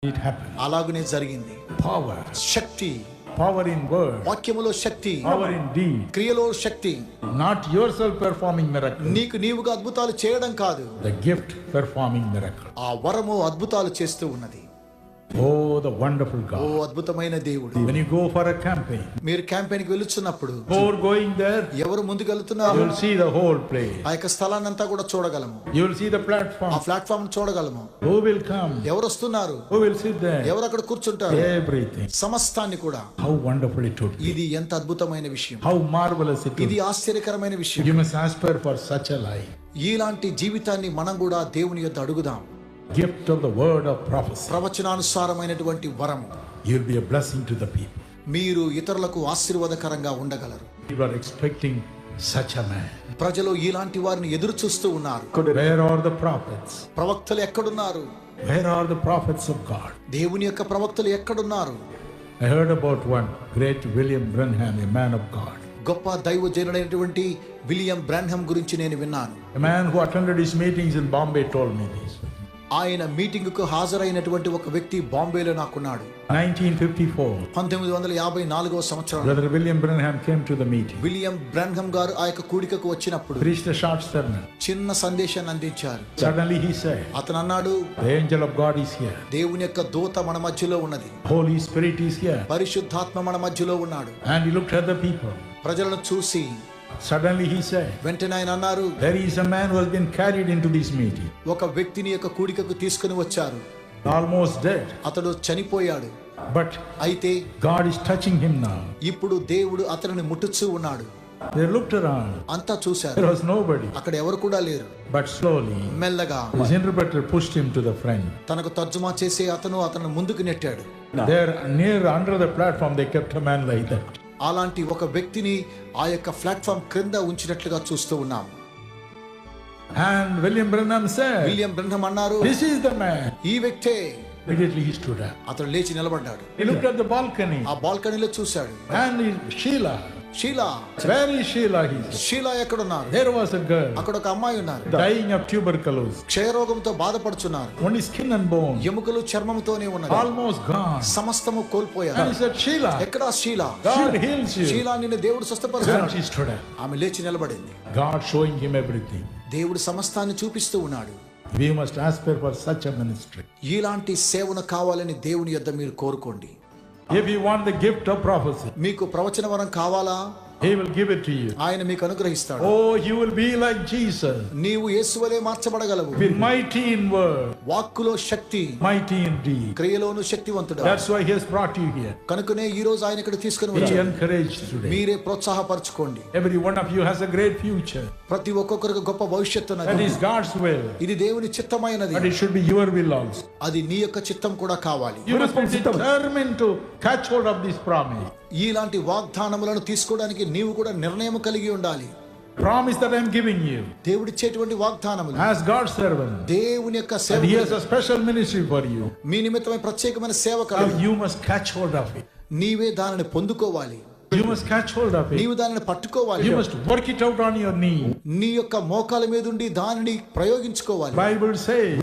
It happened. అలాగనే జరిగింది. Power. Shakti, Power in word. వాక్యములో శక్తి, Power in deed. క్రియలో శక్తి. Not yourself performing miracle. నీకు నీవుగా అద్భుతాలు చేయడం కాదు, The gift performing miracle. ఆ వరము అద్భుతాలు చేస్తూ ఉన్నది. Oh, the wonderful oh God. అద్భుతమైన దేవుడు. When you go for a campaign, మీరు క్యాంపెయిన్కి వెళ్తున్నప్పుడు before going there, ఎవరు ముందుకు you వెళ్తున్నారు, will see the whole place. ఆ యొక్క స్థలాన్ని అంతా కూడా చూడగలము, You will see the ఆ platform. ప్లాట్ఫామ్ చూడగలము. Who will come? ఎవరు వస్తున్నారు, Who will sit there? ఎవరు అక్కడ కూర్చుంటారు, Everything. సమస్తాన్ని కూడా. How wonderful it would be. ఇది ఎంత అద్భుతమైన విషయం, How marvelous it would ఇది be. ఆశ్చర్యకరమైన విషయం. You must aspire for such a life. ఇలాంటి జీవితాన్ని మనం కూడా దేవుని యొద్ద అడుగుదాం. Gift of the word of prophecy. ప్రవచనానుసారమైనటువంటి వరము. You will be a blessing to the people. మీరు ఇతరులకు ఆశీర్వాదకరంగా ఉండగలరు. You are expecting such a man. ప్రజలు ఇలాంటి వారిని ఎదురు చూస్తూ ఉన్నారు. Where are the prophets? ప్రవక్తలు ఎక్కడున్నారు, Where are the prophets of God? దేవుని యొక్క ప్రవక్తలు ఎక్కడున్నారు. I heard about one great William Branham, a man of God. గొప్ప దైవజనుడైనటువంటి విలియం బ్రాన్హమ్ గురించి నేను విన్నాను. A man who attended his meetings in Bombay told me this. ఆయన మీటింగుకు హాజరైనటువంటి ఒక వ్యక్తి బాంబేలో నాకున్నాడు. 1954, 1954 సంవత్సరం Brother William Branham came to the meeting, William Branham గారు ఆ యొక్క కూడికకు వచ్చినప్పుడు preached a short sermon. చిన్న సందేశాన్ని అందించారు. Suddenly he said, అతను అన్నాడు, the angel of God is here. దేవుని యొక్క దూత మన మధ్యలో ఉన్నది, Holy Spirit is here. పరిశుద్ధాత్మ మన మధ్యలో ఉన్నాడు. And he looked at the people. ప్రజలను చూసి Suddenly he said, వెంటనే ఆయన అన్నారు, there is a man who has been carried into this meeting, ఒక వ్యక్తిని యొక్క కూడికకు తీసుకుని వచ్చారు. almost dead. అతడు చనిపోయాడు, But అయితే God is touching him now. ఇప్పుడు దేవుడు అతనిని ముట్టుచూ ఉన్నాడు. They looked around. అంతా చూశారు, There was nobody. అక్కడ ఎవరు కూడా లేరు. But slowly, మెల్లగా his interpreter pushed him to the front. తనకు తర్జుమా చేసి అతను ముందుకు నెట్టాడు. There, near under the platform, they kept a man like that. అలాంటి ఒక వ్యక్తిని ఆ యొక్క ప్లాట్ఫామ్ క్రింద ఉంచినట్లుగా చూస్తూ ఉన్నాం. And William Branham said, William Branham అన్నారు, this is the man. ఈ వ్యక్తే. Immediately he stood up. అతను లేచి నిలబడ్డాడు. He looked at the balcony. ఆ బాల్కనీలో చూశాడు. And Sheila. Sheela, Where is Sheila? He said. Sheela ఎక్కడున్నారు. There was a girl అక్కడ ఒక అమ్మాయి ఉన్నారు, dying of tuberculosis. క్షయరోగంతో బాధపడుచున్నారు. Only skin and bone. ఎముకలు చర్మంతోనే ఉన్నది, Almost gone. సమస్తము కోల్పోయారు. And he said, Sheila, ఎక్కడా Sheela, God heals you. Sheela నిన్ను దేవుడు And స్వస్థపరుస్తాడు. she stood up. ఆమె లేచి నిలబడింది. God showing him everything. దేవుడు సమస్తాన్ని చూపిస్తూ ఉన్నాడు. We must aspire for such a ministry. ఇలాంటి సేవను కావాలని దేవుని యొద్ద మీరు కోరుకోండి. If you want the gift of prophecy, మీకు ప్రవచన వరం కావాలా, He will give it to you. ఆయన మీకు అనుగ్రహిస్తాడు. Oh, you will be like Jesus. నీవు యేసువలే మార్చబడగలవు. Be mighty in word, వాక్కులో Shakti, mighty in deed. క్రియలోను శక్తివంతుడు. That's why He has brought you here. కనుకనే ఈ రోజు ఆయన ఇక్కడ తీసుకుని Be వచ్చాడు. encouraged today. మీరే ప్రోత్సాహపరచుకోండి. Every one of you has a great future. ప్రతి ఒక్కొక్కరికి గొప్ప భవిష్యత్తు That ఉన్నది. is God's will. ఇది దేవుని చిత్తమైనది. But it should be your will also. అది నీ యొక్క చిత్తం కూడా కావాలి. You must be determined to catch hold of this promise. ఇలాంటి వాగ్దానములను తీసుకోవడానికి నీవు కూడా నిర్ణయం కలిగి ఉండాలి. Promise that I am giving you దేవుడిచ్చేటువంటి వాగ్దానములు as God's servant. దేవుని యొక్క And సేవ, He has a special ministry for you. మీ నిమిత్తమై ప్రత్యేకమైన సేవ కలదు. You must catch hold of it. నీవే దానిని పొందుకోవాలి. You must catch hold of it. నీవు దానిని పట్టుకోవాలి. You must work it out on your knee. నీ యొక్క మోకాల మీద ఉండి దానిని ప్రయోగించుకోవాలి. Bible says